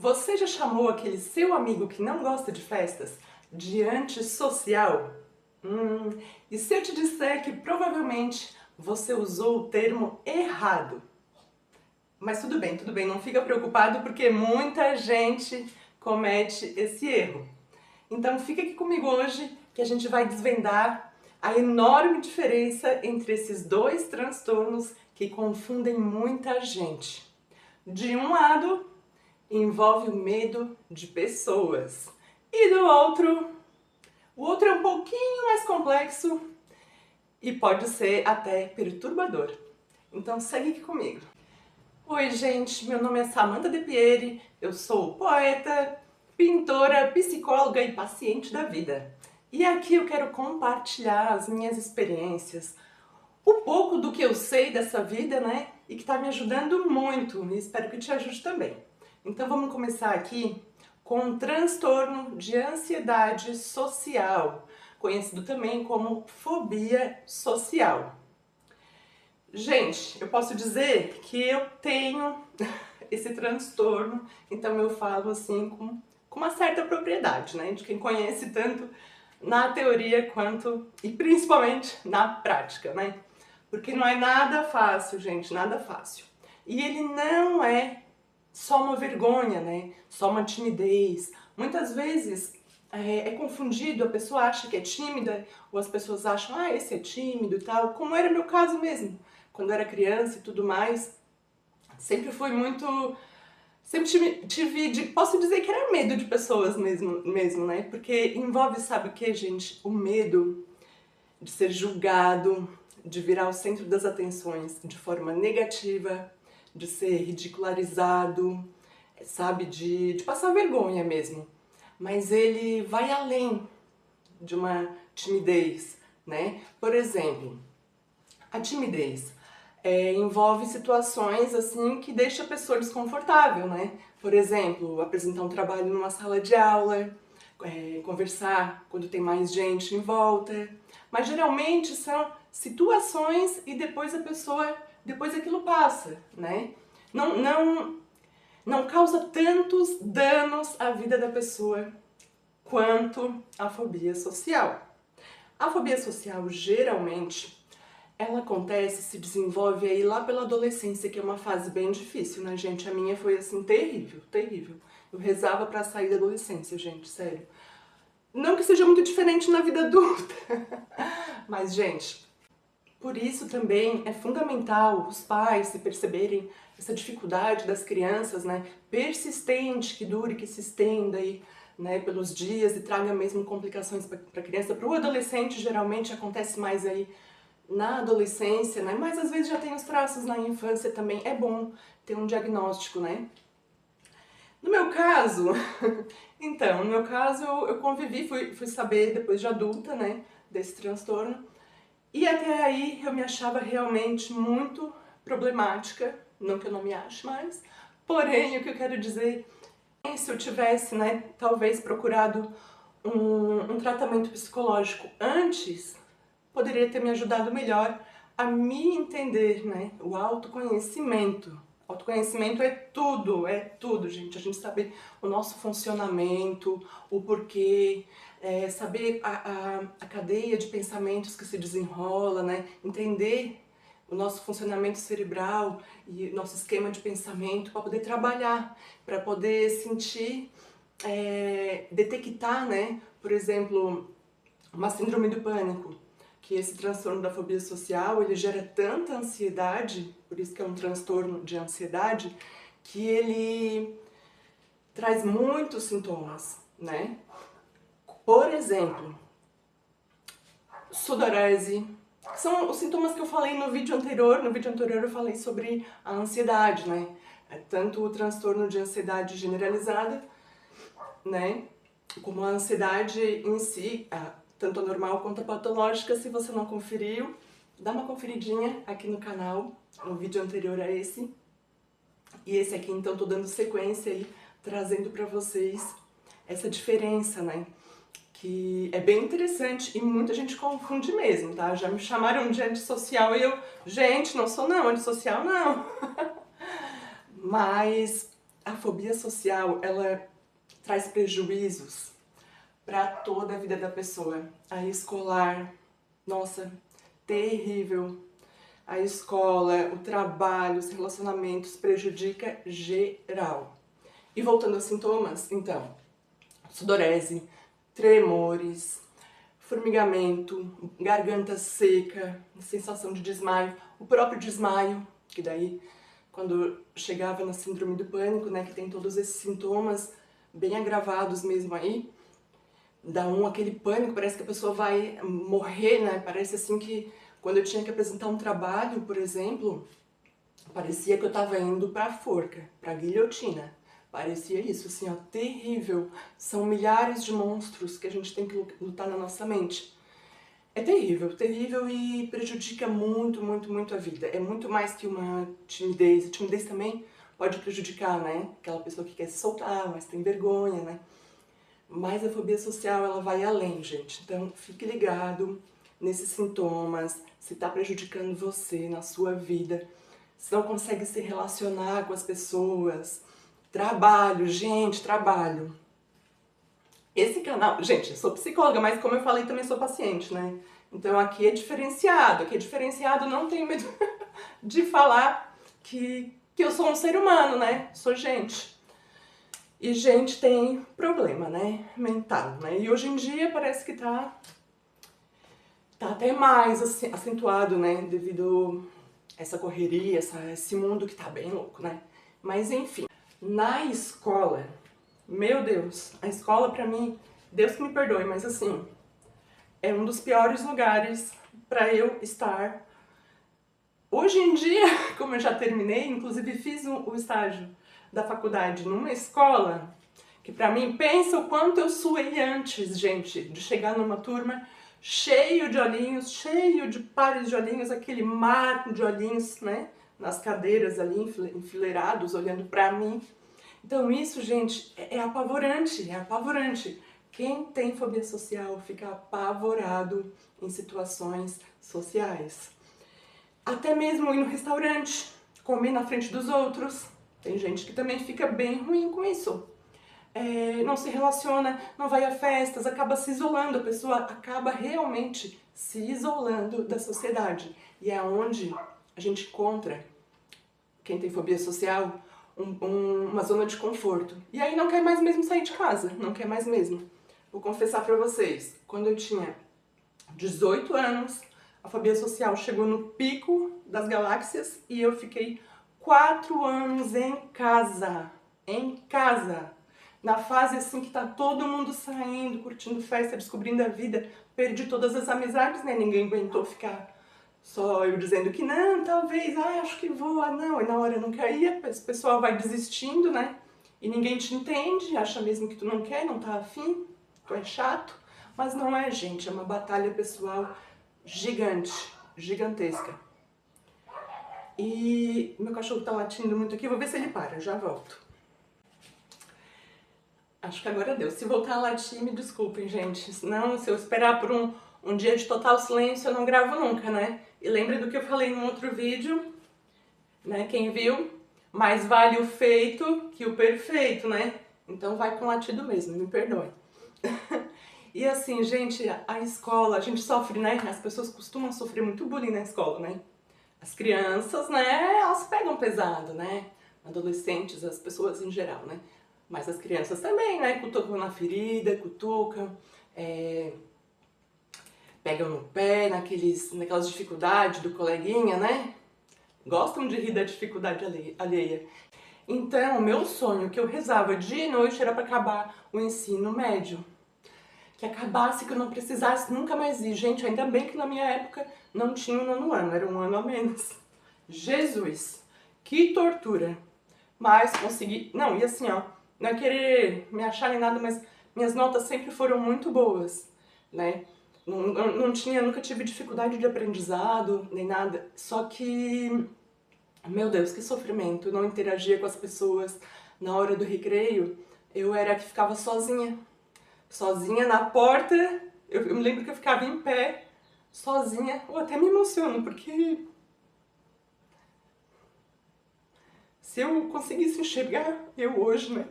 Você já chamou aquele seu amigo que não gosta de festas de antissocial? E se eu te disser que provavelmente você usou o termo errado? Mas tudo bem, não fica preocupado porque muita gente comete esse erro. Então fica aqui comigo hoje que a gente vai desvendar a enorme diferença entre esses dois transtornos que confundem muita gente. De um lado, envolve o medo de pessoas. E do outro, o outro é um pouquinho mais complexo e pode ser até perturbador. Então segue aqui comigo. Oi gente, meu nome é Samantha De Pieri, eu sou poeta, pintora, psicóloga e paciente da vida. E aqui eu quero compartilhar as minhas experiências, um pouco do que eu sei dessa vida, né? E que está me ajudando muito e espero que te ajude também. Então vamos começar aqui com um transtorno de ansiedade social, conhecido também como fobia social. Gente, eu posso dizer que eu tenho esse transtorno, então eu falo assim com uma certa propriedade, né? De quem conhece tanto na teoria quanto, e principalmente, na prática, né? Porque não é nada fácil, gente, nada fácil. E ele não é só uma vergonha, né? Só uma timidez. Muitas vezes é confundido, a pessoa acha que é tímida, ou as pessoas acham, ah, esse é tímido e tal, como era meu caso mesmo. Quando eu era criança e tudo mais, sempre fui muito... Sempre tive, posso dizer que era medo de pessoas mesmo, né? Porque envolve, sabe o que, gente? O medo de ser julgado, de virar o centro das atenções de forma negativa, de ser ridicularizado, sabe? De passar vergonha mesmo. Mas ele vai além de uma timidez, né? Por exemplo, a timidez envolve situações assim que deixa a pessoa desconfortável, né? Por exemplo, apresentar um trabalho numa sala de aula, conversar quando tem mais gente em volta. Mas geralmente são situações e depois depois aquilo passa, né? Não causa tantos danos à vida da pessoa quanto a fobia social. A fobia social geralmente ela acontece, se desenvolve aí lá pela adolescência, que é uma fase bem difícil, né, gente? A minha foi, assim, terrível, terrível. Eu rezava pra sair da adolescência, gente, sério. Não que seja muito diferente na vida adulta, mas, gente, por isso também é fundamental os pais se perceberem essa dificuldade das crianças, né, persistente, que dure, que se estenda aí, né, pelos dias e traga mesmo complicações para a criança. Para o adolescente, geralmente, acontece mais aí na adolescência, né? Mas às vezes já tem os traços na infância também. É bom ter um diagnóstico, né? No meu caso, então, no meu caso eu convivi, fui saber depois de adulta, né, desse transtorno. E até aí eu me achava realmente muito problemática, não que eu não me ache mais, porém o que eu quero dizer é se eu tivesse, né, talvez procurado um tratamento psicológico antes, poderia ter me ajudado melhor a me entender, né? O autoconhecimento. Autoconhecimento é tudo, gente. A gente saber o nosso funcionamento, o porquê, saber a cadeia de pensamentos que se desenrola, né? Entender o nosso funcionamento cerebral e nosso esquema de pensamento para poder trabalhar, para poder sentir, detectar, né? Por exemplo, uma síndrome do pânico, que esse transtorno da fobia social, ele gera tanta ansiedade, por isso que é um transtorno de ansiedade, que ele traz muitos sintomas, né? Por exemplo, sudorese, que são os sintomas que eu falei no vídeo anterior. No vídeo anterior eu falei sobre a ansiedade, né? Tanto o transtorno de ansiedade generalizada, né? Como a ansiedade em si, tanto a normal quanto a patológica. Se você não conferiu, dá uma conferidinha aqui no canal, no vídeo anterior a esse. E esse aqui, então, tô dando sequência aí, trazendo pra vocês essa diferença, né? Que é bem interessante e muita gente confunde mesmo, tá? Já me chamaram de antissocial e eu, gente, não sou não, antissocial não. Mas a fobia social, ela traz prejuízos para toda a vida da pessoa. A escolar, nossa, terrível. A escola, o trabalho, os relacionamentos prejudica geral. E voltando aos sintomas, então, sudorese, tremores, formigamento, garganta seca, sensação de desmaio, o próprio desmaio, que daí, quando chegava na síndrome do pânico, né, que tem todos esses sintomas bem agravados mesmo aí, dá aquele pânico, parece que a pessoa vai morrer, né, parece assim que quando eu tinha que apresentar um trabalho, por exemplo, parecia que eu estava indo para a forca, para a guilhotina. Parecia isso, assim, ó, terrível. São milhares de monstros que a gente tem que lutar na nossa mente. É terrível, terrível e prejudica muito, muito, muito a vida. É muito mais que uma timidez. A timidez também pode prejudicar, né? Aquela pessoa que quer se soltar, mas tem vergonha, né? Mas a fobia social, ela vai além, gente. Então, fique ligado nesses sintomas, se está prejudicando você na sua vida, se não consegue se relacionar com as pessoas. Trabalho, gente, trabalho. Esse canal, gente, eu sou psicóloga, mas como eu falei, também sou paciente, né? Então aqui é diferenciado, não tenho medo de falar que eu sou um ser humano, né? Sou gente. E gente tem problema, né? Mental, né? E hoje em dia parece que tá até mais acentuado, né? Devido a essa correria, esse mundo que tá bem louco, né? Mas enfim, na escola, meu Deus, a escola pra mim, Deus que me perdoe, mas assim, é um dos piores lugares pra eu estar. Hoje em dia, como eu já terminei, inclusive fiz o estágio da faculdade numa escola, que pra mim, pensa o quanto eu suei antes, gente, de chegar numa turma cheio de olhinhos, cheio de pares de olhinhos, aquele mar de olhinhos, né, nas cadeiras ali, enfileirados, olhando pra mim. Então isso, gente, é apavorante, é apavorante. Quem tem fobia social fica apavorado em situações sociais. Até mesmo ir no restaurante, comer na frente dos outros. Tem gente que também fica bem ruim com isso. Não se relaciona, não vai a festas, acaba se isolando, a pessoa acaba realmente se isolando da sociedade. E é onde a gente encontra, quem tem fobia social, uma zona de conforto. E aí não quer mais mesmo sair de casa, não quer mais mesmo. Vou confessar pra vocês, quando eu tinha 18 anos, a fobia social chegou no pico das galáxias e eu fiquei 4 anos em casa. Em casa. Na fase assim que tá todo mundo saindo, curtindo festa, descobrindo a vida, perdi todas as amizades, né? Ninguém aguentou ficar só eu dizendo que não, talvez, acho que vou, não, e na hora eu não queria, o pessoal vai desistindo, né? E ninguém te entende, acha mesmo que tu não quer, não tá afim, tu é chato, mas não é, gente, é uma batalha pessoal gigante, gigantesca. E meu cachorro tá latindo muito aqui, vou ver se ele para, já volto. Acho que agora deu. Se voltar a latir, me desculpem, gente. Senão, se eu esperar por um dia de total silêncio, eu não gravo nunca, né? E lembre do que eu falei no outro vídeo, né? Quem viu, mais vale o feito que o perfeito, né? Então vai com latido mesmo, me perdoe. E assim, gente, a escola, a gente sofre, né? As pessoas costumam sofrer muito bullying na escola, né? As crianças, né, elas pegam pesado, né? Adolescentes, as pessoas em geral, né? Mas as crianças também, né? Cutucam na ferida, cutucam, pegam no pé, naquelas dificuldades do coleguinha, né? Gostam de rir da dificuldade alheia. Então, o meu sonho, que eu rezava dia e noite, era para acabar o ensino médio. Que acabasse, que eu não precisasse nunca mais ir. Gente, ainda bem que na minha época não tinha o 9º ano, era um ano a menos. Jesus, que tortura. Mas consegui... Não, e assim, ó, não é querer me achar nem nada, mas minhas notas sempre foram muito boas, né? Nunca tive dificuldade de aprendizado, nem nada. Só que, meu Deus, que sofrimento. Eu não interagia com as pessoas. Na hora do recreio, eu era a que ficava sozinha. Sozinha na porta. Eu me lembro que eu ficava em pé, sozinha. Eu até me emociono, porque... Se eu conseguisse enxergar, eu hoje, né?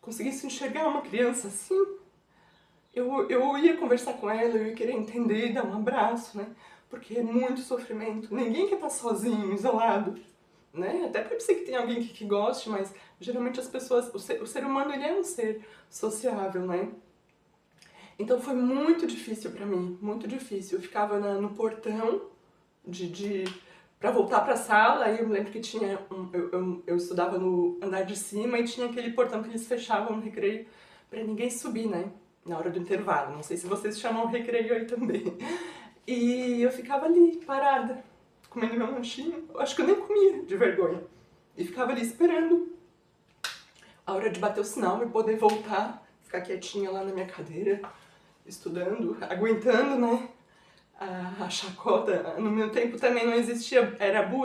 Conseguisse enxergar uma criança assim, eu ia conversar com ela, eu ia querer entender, dar um abraço, né? Porque é muito sofrimento. Ninguém quer estar sozinho, isolado, né? Até pode ser que tenha alguém que goste, mas geralmente as pessoas, o ser humano ele é um ser sociável, né? Então foi muito difícil pra mim, muito difícil. Eu ficava no portão para voltar pra sala, aí eu me lembro que tinha eu estudava no andar de cima e tinha aquele portão que eles fechavam no recreio pra ninguém subir, né? Na hora do intervalo. Não sei se vocês chamam recreio aí também. E eu ficava ali, parada, comendo meu lanchinho. Eu acho que eu nem comia, de vergonha. E ficava ali esperando a hora de bater o sinal pra poder voltar, ficar quietinha lá na minha cadeira, estudando, aguentando, né? A chacota. No meu tempo também não existia,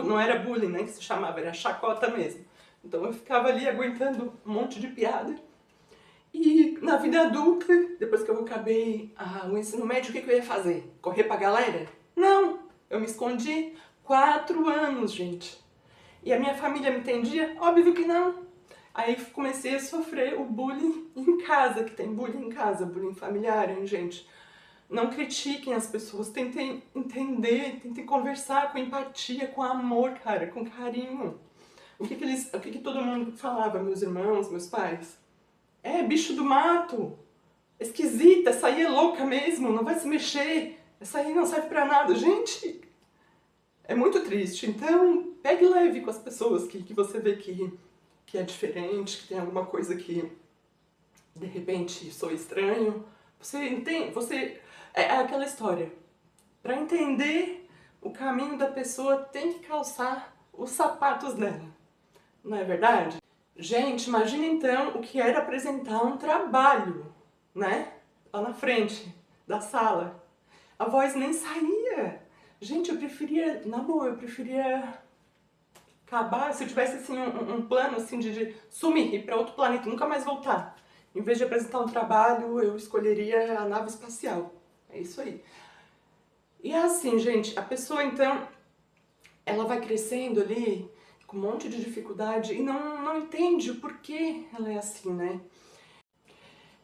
não era bullying, né, que se chamava, era chacota mesmo. Então eu ficava ali aguentando um monte de piada. E na vida adulta, depois que eu acabei o ensino médio, o que eu ia fazer? Correr pra galera? Não! Eu me escondi 4 anos, gente. E a minha família me entendia? Óbvio que não. Aí comecei a sofrer o bullying em casa, que tem bullying em casa, bullying familiar, hein, gente? Não critiquem as pessoas, tentem entender, tentem conversar com empatia, com amor, cara, com carinho. O que todo mundo falava, meus irmãos, meus pais? É, bicho do mato, esquisita, essa aí é louca mesmo, não vai se mexer, essa aí não serve pra nada. Gente, é muito triste. Então, pegue leve com as pessoas que você vê que é diferente, que tem alguma coisa que, de repente, soa estranho. Você entende, é aquela história. Para entender o caminho da pessoa, tem que calçar os sapatos dela. Não é verdade? Gente, imagina então o que era apresentar um trabalho, né? Lá na frente da sala. A voz nem saía. Gente, eu preferia, na boa, eu preferia acabar, se eu tivesse assim um plano assim de sumir, ir para outro planeta, nunca mais voltar. Em vez de apresentar um trabalho, eu escolheria a nave espacial. É isso aí. E é assim, gente, a pessoa então, ela vai crescendo ali com um monte de dificuldade e não entende o porquê ela é assim, né?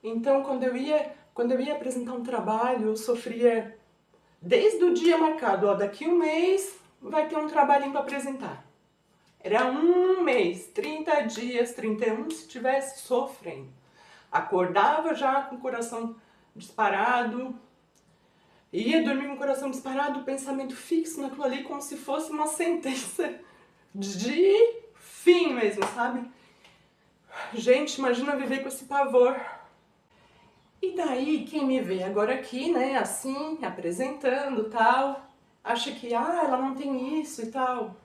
Então, quando eu ia apresentar um trabalho, eu sofria desde o dia marcado, ó, daqui um mês vai ter um trabalhinho para apresentar. Era um mês, 30 dias, 31, se tivesse sofrendo. Acordava já com o coração disparado, ia dormir com o coração disparado, o pensamento fixo naquilo ali, como se fosse uma sentença de fim mesmo, sabe? Gente, imagina viver com esse pavor. E daí, quem me vê agora aqui, né, assim, apresentando tal, acha que, ela não tem isso e tal.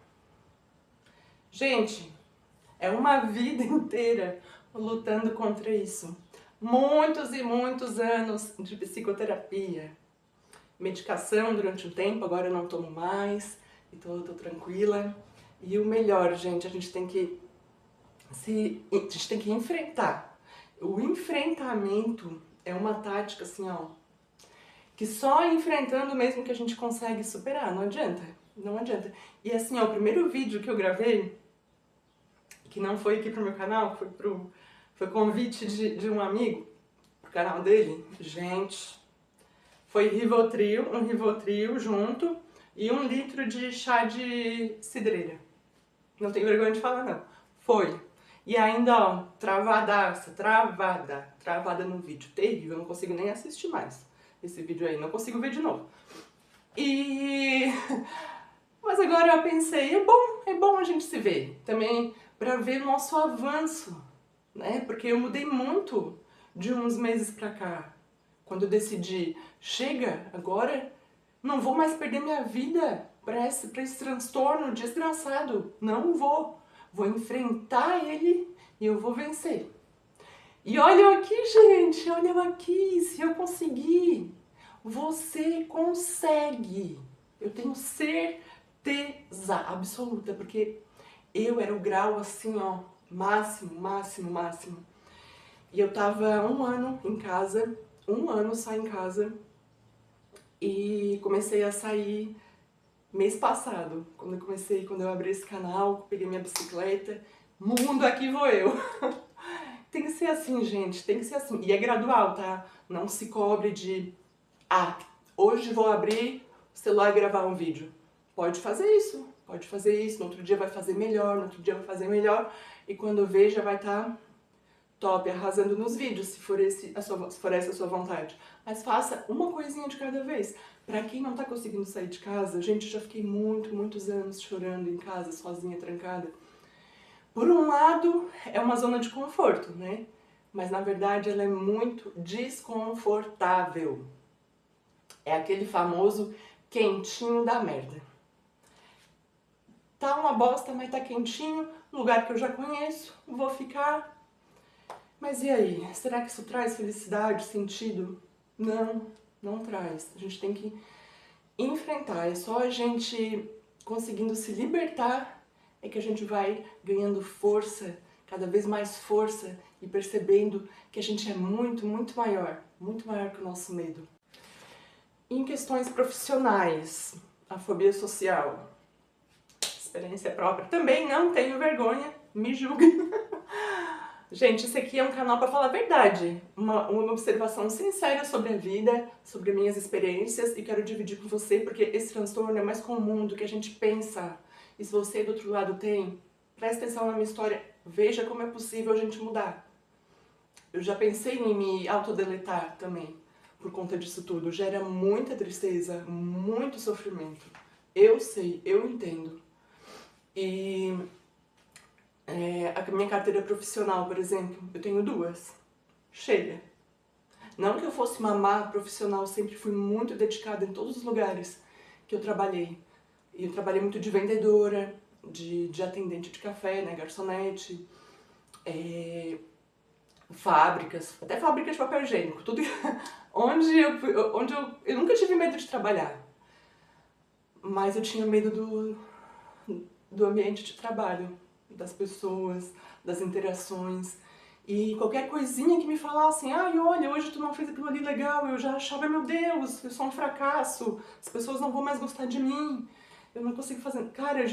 Gente, é uma vida inteira lutando contra isso. Muitos e muitos anos de psicoterapia. Medicação durante um tempo, agora eu não tomo mais, então eu tô tranquila. E o melhor, gente, a gente tem que enfrentar. O enfrentamento é uma tática assim, ó, que só enfrentando mesmo que a gente consegue superar, não adianta, não adianta. E assim, ó, o primeiro vídeo que eu gravei, que não foi aqui pro meu canal, foi convite de um amigo pro canal dele, gente, foi um Rivotril junto e 1 litro de chá de cidreira. Não tenho vergonha de falar, não. Foi. E ainda, ó, travada no vídeo. Terrível, eu não consigo nem assistir mais esse vídeo aí, não consigo ver de novo. Mas agora eu pensei, é bom a gente se ver também pra ver o nosso avanço, né? Porque eu mudei muito de uns meses pra cá. Quando eu decidi, chega, agora não vou mais perder minha vida pra esse transtorno desgraçado. Não vou. Vou enfrentar ele e eu vou vencer. E olha eu aqui, gente, olha eu aqui, se eu conseguir, você consegue. Eu tenho certeza absoluta, porque eu era o grau assim, ó, máximo, máximo, máximo. E eu tava 1 ano em casa, 1 ano só em casa, e comecei a sair mês passado, quando eu abri esse canal, peguei minha bicicleta, mundo, aqui vou eu. Tem que ser assim, gente, tem que ser assim. E é gradual, tá? Não se cobre de, hoje vou abrir o celular e gravar um vídeo. Pode fazer isso, no outro dia vai fazer melhor, no outro dia vai fazer melhor, e quando ver já vai estar top, arrasando nos vídeos, se for essa a sua vontade. Mas faça uma coisinha de cada vez. Pra quem não tá conseguindo sair de casa, gente, eu já fiquei muitos anos chorando em casa, sozinha, trancada. Por um lado, é uma zona de conforto, né? Mas na verdade ela é muito desconfortável. É aquele famoso quentinho da merda. Tá uma bosta, mas tá quentinho, lugar que eu já conheço, vou ficar. Mas e aí? Será que isso traz felicidade, sentido? Não, não traz. A gente tem que enfrentar. É só a gente conseguindo se libertar é que a gente vai ganhando força, cada vez mais força, e percebendo que a gente é muito maior que o nosso medo. Em questões profissionais, a fobia social, experiência própria, também não tenho vergonha, me julguem. Gente, esse aqui é um canal para falar a verdade, uma observação sincera sobre a vida, sobre minhas experiências, e quero dividir com você porque esse transtorno é mais comum do que a gente pensa. E se você do outro lado tem, preste atenção na minha história, veja como é possível a gente mudar. Eu já pensei em me autodeletar também, por conta disso tudo. Gera muita tristeza, muito sofrimento. Eu sei, eu entendo. E a minha carteira profissional, por exemplo, eu tenho 2. Chega. Não que eu fosse uma má profissional, sempre fui muito dedicada em todos os lugares que eu trabalhei. E eu trabalhei muito de vendedora, de atendente de café, né, garçonete, fábricas, até fábricas de papel higiênico, tudo onde eu nunca tive medo de trabalhar, mas eu tinha medo do ambiente de trabalho, das pessoas, das interações, e qualquer coisinha que me falassem, ai, olha, hoje tu não fez aquilo ali legal, eu já achava, meu Deus, eu sou um fracasso, as pessoas não vão mais gostar de mim, eu não consigo fazer, cara,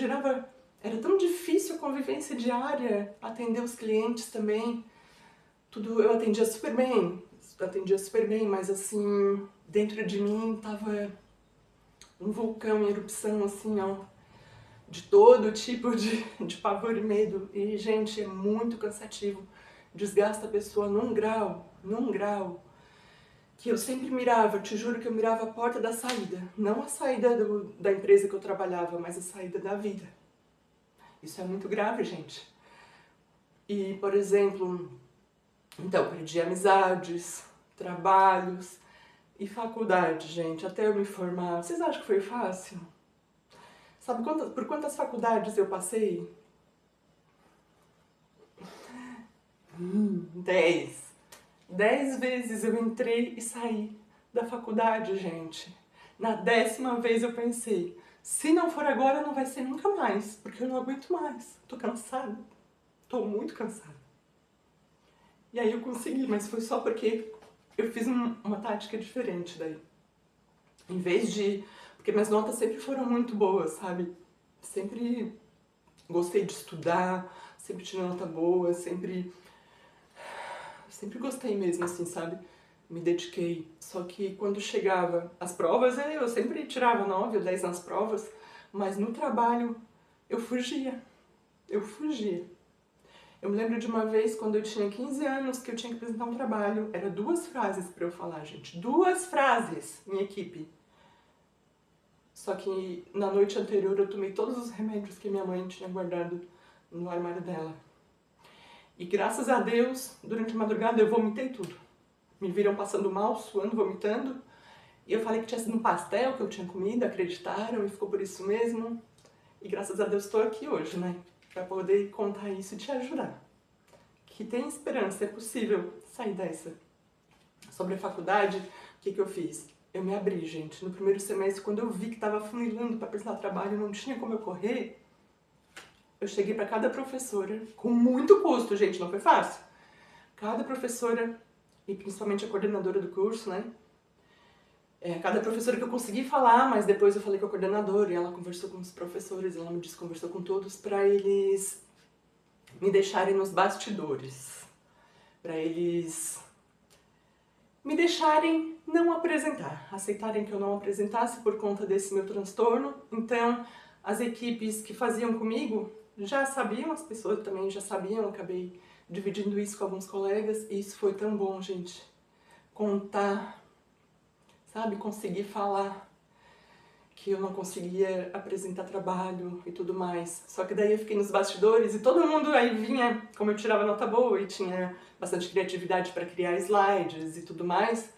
era tão difícil a convivência diária, atender os clientes também, tudo eu atendia super bem, mas assim, dentro de mim tava um vulcão em erupção, assim, ó, de todo tipo de pavor e medo. E, gente, é muito cansativo, desgasta a pessoa num grau, que eu sempre mirava, te juro que eu mirava a porta da saída, não a saída da empresa que eu trabalhava, mas a saída da vida. Isso é muito grave, gente. E, por exemplo, então, perdi amizades, trabalhos e faculdade, gente, até eu me formar. Vocês acham que foi fácil? Sabe por quantas faculdades eu passei? 10. 10 vezes eu entrei e saí da faculdade, gente. Na 10ª vez eu pensei, se não for agora, não vai ser nunca mais, porque eu não aguento mais. Tô cansada. Tô muito cansada. E aí eu consegui, mas foi só porque eu fiz uma tática diferente daí. Em vez de... Porque minhas notas sempre foram muito boas, sabe? Sempre gostei de estudar, sempre tirei nota boa, sempre gostei mesmo, assim, sabe? Me dediquei. Só que quando chegava as provas, eu sempre tirava 9 ou 10 nas provas, mas no trabalho eu fugia. Eu me lembro de uma vez, quando eu tinha 15 anos, que eu tinha que apresentar um trabalho. Era 2 frases pra eu falar, gente. 2 frases em equipe. Só que na noite anterior eu tomei todos os remédios que minha mãe tinha guardado no armário dela. E graças a Deus, durante a madrugada eu vomitei tudo. Me viram passando mal, suando, vomitando. E eu falei que tinha sido um pastel que eu tinha comido, acreditaram e ficou por isso mesmo. E graças a Deus estou aqui hoje, né? Pra poder contar isso e te ajudar. Que tem esperança, é possível sair dessa. Sobre a faculdade, o que eu fiz? Eu me abri, gente. No primeiro semestre, quando eu vi que estava funilando para apresentar trabalho, não tinha como eu correr, eu cheguei para cada professora, com muito custo, gente, não foi fácil. Cada professora, e principalmente a coordenadora do curso, né? Cada professora que eu consegui falar, mas depois eu falei com a coordenadora e ela conversou com os professores, ela me disse que conversou com todos para eles me deixarem nos bastidores, para eles me deixarem não apresentar, aceitarem que eu não apresentasse por conta desse meu transtorno. Então, as equipes que faziam comigo já sabiam, as pessoas também já sabiam, eu acabei dividindo isso com alguns colegas e isso foi tão bom, gente, contar, sabe, conseguir falar que eu não conseguia apresentar trabalho e tudo mais. Só que daí eu fiquei nos bastidores e todo mundo aí vinha, como eu tirava nota boa e tinha bastante criatividade para criar slides e tudo mais,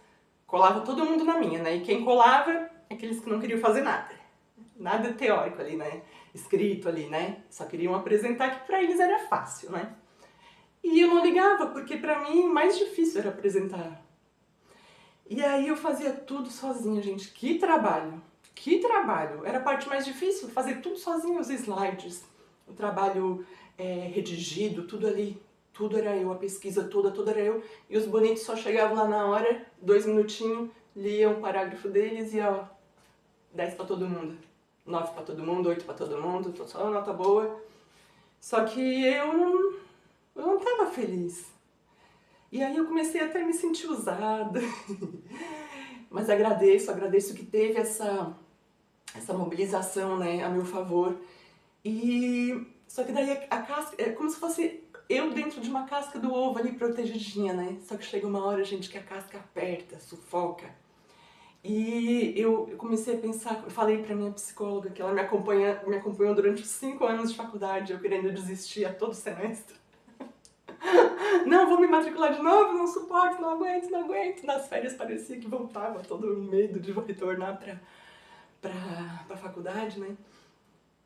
colava todo mundo na minha, né? E quem colava, aqueles que não queriam fazer nada. Nada teórico ali, né? Escrito ali, né? Só queriam apresentar, que pra eles era fácil, né? E eu não ligava, porque pra mim o mais difícil era apresentar. E aí eu fazia tudo sozinha, gente. Que trabalho! Que trabalho! Era a parte mais difícil, fazer tudo sozinho, os slides, o trabalho redigido, tudo ali. Tudo era eu, a pesquisa toda era eu. E os bonitos só chegavam lá na hora, 2 minutinhos, liam o parágrafo deles e ó, 10 pra todo mundo. 9 pra todo mundo, 8 pra todo mundo, tô só nota boa. Só que eu não tava feliz. E aí eu comecei até a me sentir usada. Mas agradeço que teve essa mobilização, né, a meu favor. E só que daí a casca é como se fosse eu dentro de uma casca do ovo ali protegidinha, né? Só que chega uma hora, gente, que a casca aperta, sufoca. E eu comecei a pensar, eu falei pra minha psicóloga que ela me acompanhou durante os 5 anos de faculdade, eu querendo desistir a todo semestre. Não, vou me matricular de novo, não suporto, não aguento. Nas férias parecia que voltava todo o medo de retornar pra faculdade, né?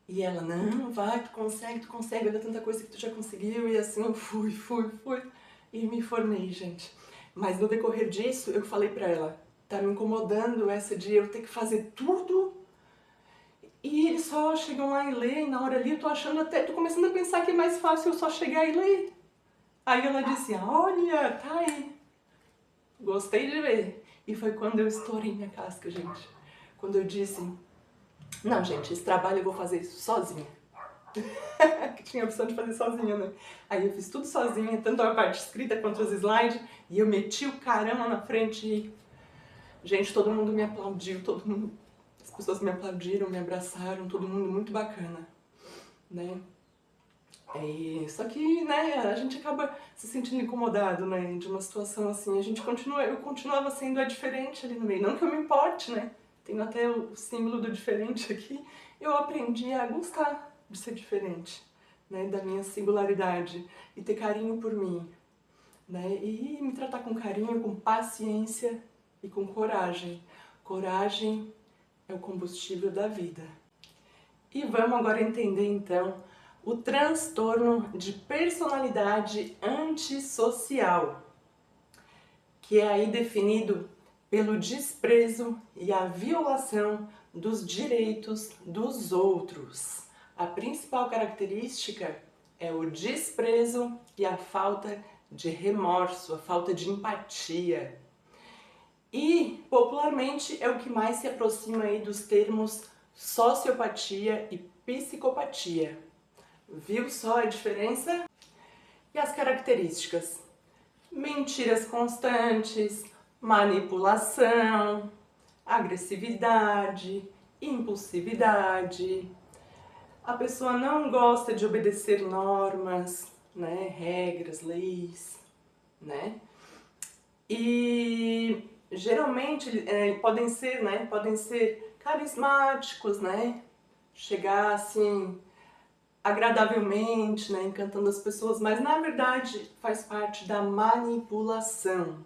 E ela, não, vai, tu consegue, olha tanta coisa que tu já conseguiu. E assim eu fui. E me formei, gente. Mas no decorrer disso, eu falei pra ela, tá me incomodando essa de eu ter que fazer tudo. E eles só chegam lá e leem, na hora ali eu tô começando a pensar que é mais fácil eu só chegar e ler. Aí ela disse, olha, tá aí. Gostei de ver. E foi quando eu estourei minha casca, gente. Quando eu disse, não, gente, esse trabalho eu vou fazer sozinha. Que tinha a opção de fazer sozinha, né? Aí eu fiz tudo sozinha, tanto a parte escrita quanto os slides, e eu meti o caramba na frente e... Gente, todo mundo me aplaudiu, as pessoas me aplaudiram, me abraçaram, todo mundo muito bacana, né? Só que, né, a gente acaba se sentindo incomodado, né, de uma situação assim, eu continuava sendo a diferente ali no meio, não que eu me importe, né, tenho até o símbolo do diferente aqui, eu aprendi a gostar de ser diferente, né, da minha singularidade, e ter carinho por mim, né, e me tratar com carinho, com paciência e com coragem. Coragem é o combustível da vida. E vamos agora entender então o transtorno de personalidade antissocial, que é aí definido pelo desprezo e a violação dos direitos dos outros. A principal característica é o desprezo e a falta de remorso, a falta de empatia. E, popularmente, é o que mais se aproxima aí dos termos sociopatia e psicopatia. Viu só a diferença? E as características? Mentiras constantes, manipulação, agressividade, impulsividade. A pessoa não gosta de obedecer normas, né, regras, leis, né? E geralmente podem ser carismáticos, né? Chegar assim agradavelmente, né, encantando as pessoas, mas na verdade faz parte da manipulação,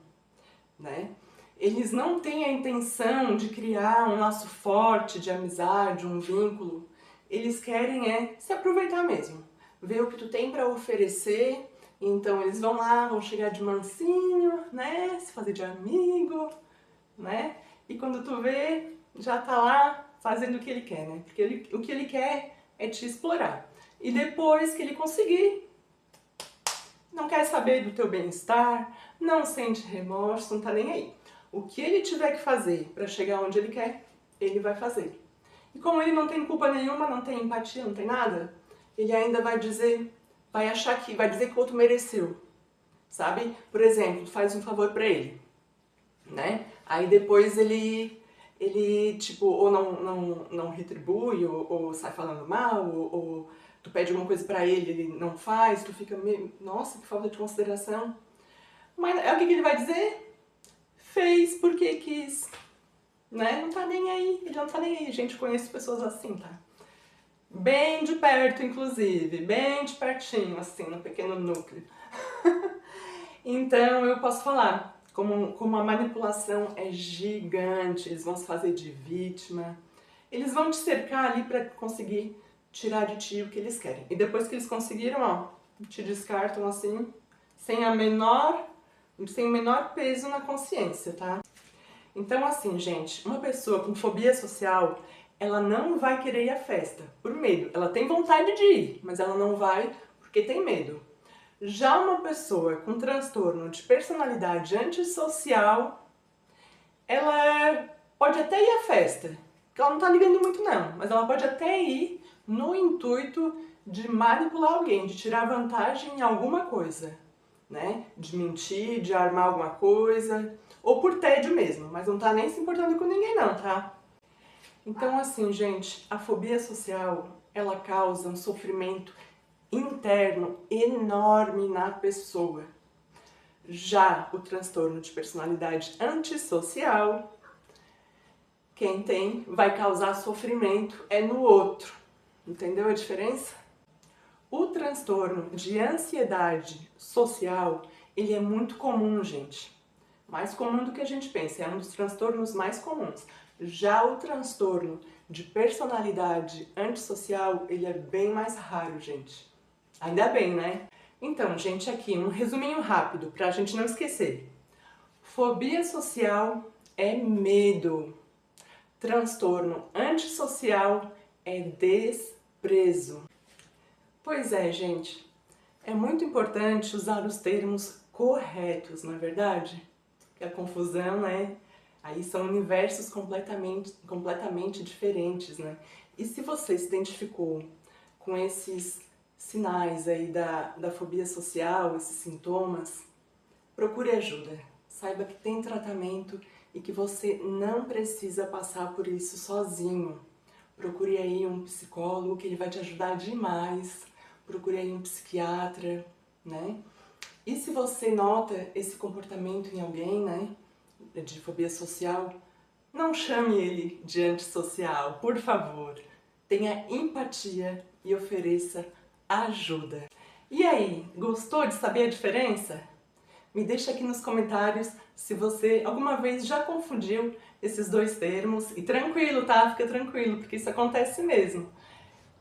né? Eles não têm a intenção de criar um laço forte de amizade, um vínculo. Eles querem se aproveitar mesmo, ver o que tu tem para oferecer. Então eles vão lá, vão chegar de mansinho, né, se fazer de amigo, né? E quando tu vê, já tá lá fazendo o que ele quer, né? Porque o que ele quer é te explorar. E depois que ele conseguir, não quer saber do teu bem-estar, não sente remorso, não tá nem aí. O que ele tiver que fazer para chegar onde ele quer, ele vai fazer. E como ele não tem culpa nenhuma, não tem empatia, não tem nada, ele ainda vai dizer, vai dizer que o outro mereceu, sabe? Por exemplo, tu faz um favor para ele, né? Aí depois ele tipo, ou não retribui, ou sai falando mal, ou tu pede alguma coisa pra ele não faz, tu fica meio, nossa, que falta de consideração. Mas é o que ele vai dizer? Fez porque quis, né? Não tá nem aí, ele não tá nem aí. Gente, conheço pessoas assim, tá? Bem de perto, inclusive, bem de pertinho, assim, no pequeno núcleo. Então, eu posso falar, como a manipulação é gigante, eles vão se fazer de vítima, eles vão te cercar ali pra conseguir tirar de ti o que eles querem. E depois que eles conseguiram, ó, te descartam assim, sem o menor peso na consciência, tá? Então, assim, gente, uma pessoa com fobia social, ela não vai querer ir à festa por medo. Ela tem vontade de ir, mas ela não vai porque tem medo. Já uma pessoa com transtorno de personalidade antissocial, ela pode até ir à festa, porque ela não tá ligando muito não, mas ela pode até ir no intuito de manipular alguém, de tirar vantagem em alguma coisa, né? De mentir, de armar alguma coisa, ou por tédio mesmo, mas não tá nem se importando com ninguém não, tá? Então assim, gente, a fobia social, ela causa um sofrimento interno enorme na pessoa. Já o transtorno de personalidade antissocial, quem tem vai causar sofrimento é no outro. Entendeu a diferença? O transtorno de ansiedade social, ele é muito comum, gente. Mais comum do que a gente pensa, é um dos transtornos mais comuns. Já o transtorno de personalidade antissocial, ele é bem mais raro, gente. Ainda bem, né? Então, gente, aqui um resuminho rápido pra gente não esquecer. Fobia social é medo. Transtorno antissocial é desprezo. Pois é, gente. É muito importante usar os termos corretos, não é verdade? Porque a confusão, né? Aí são universos completamente diferentes, né? E se você se identificou com esses sinais aí da fobia social, esses sintomas, procure ajuda. Saiba que tem tratamento e que você não precisa passar por isso sozinho. Procure aí um psicólogo que ele vai te ajudar demais. Procure aí um psiquiatra, né? E se você nota esse comportamento em alguém, né, de fobia social, não chame ele de antissocial, por favor. Tenha empatia e ofereça ajuda. E aí, gostou de saber a diferença? Me deixa aqui nos comentários se você alguma vez já confundiu esses dois termos. E tranquilo, tá? Fica tranquilo, porque isso acontece mesmo.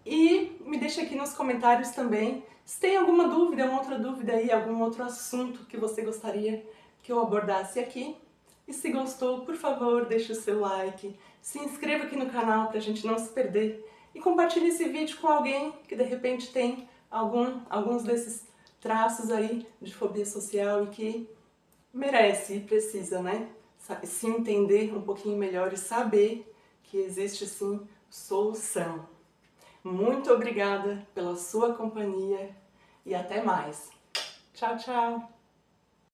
E me deixa aqui nos comentários também se tem alguma dúvida, uma outra dúvida aí, algum outro assunto que você gostaria que eu abordasse aqui. E se gostou, por favor, deixe o seu like, se inscreva aqui no canal pra gente não se perder e compartilhe esse vídeo com alguém que de repente tem alguns desses traços aí de fobia social e que merece e precisa, né? Se entender um pouquinho melhor e saber que existe sim solução. Muito obrigada pela sua companhia e até mais. Tchau, tchau!